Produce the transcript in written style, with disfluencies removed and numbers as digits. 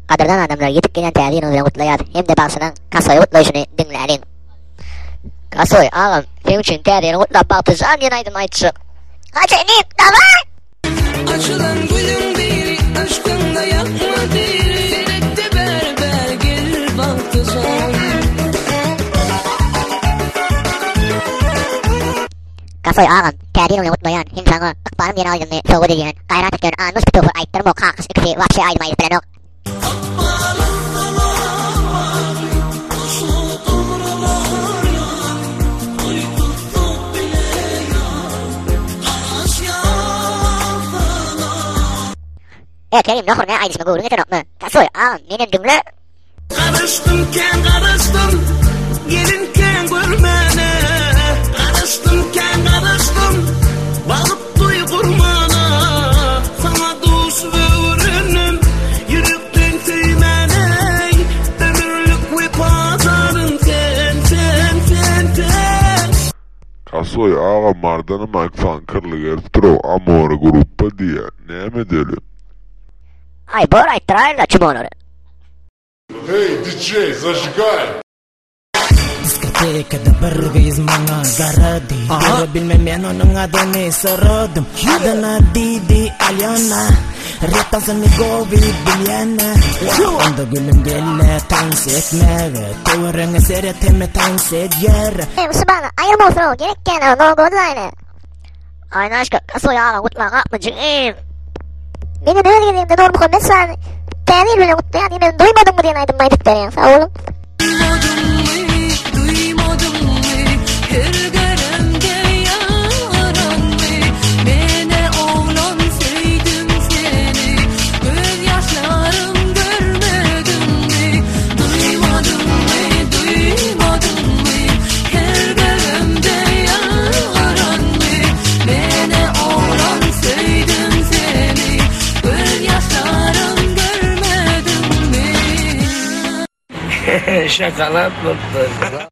Kadırdan adamlar yetip gelen təliyin onu kutlayar. Hem de basının Kasoy kutlayışını dinleyin. Kasoy ağam, senin için təliyin kutlap baktıcan yanaydım aytçı. Kaçenim, davay! Açılan gülüm biri, aşkında yakma diri. Senette berber gelir baktıcan. Kasoy ağam, təliyin onu kutlayan, hem sana ıkbarım yeni aydınlığı soğuk ediyen, gayrat etken anmış bir tufur ayttırım o kakıs ikisi vahşi aydım bilen ok. Kerim nohur ne aydısımı gurun eten okmu. Kasoy ağam, benim dümle. Karıştım karıştım, gelinken görmene. Karıştım, bakıp duy kurmana. Sana dost veririm, yürekten tüymene. Ömürlük ve pazarın ten. Kasoy ağam mardanı makfan kırlı gertiro amor gruppa diye ne mi deli? Ay bor ayttırayla çım onları. Hey DJ, zажигай! Diskoteka da bargayız bana garadi. Ara bilmem ben onun adını sordum. Adına Didi Alyona. Retan seni govi bilyana. Onda gülüm gelle dans etme ve tavırını seyretme dans et yer. Musu bana ayırma olsun o gerekken no go design. Aynen aşkı Kasoy ağam kutlan kapmacığım. Beni böyle geleyim de doğru Muhammed sen. Təliyin bile kutlayan ben duymadım mı diyen aydım maydıkları yani sağ olun. Duymadın mı, her garemde yaran mı? Mene oğlan sevdim seni, göz yaşlarım görmedin mi? Duymadın mı, her garemde yaran mı? Mene oğlan sevdim seni, göz yaşlarım görmedin mi? Şakalar tuttu.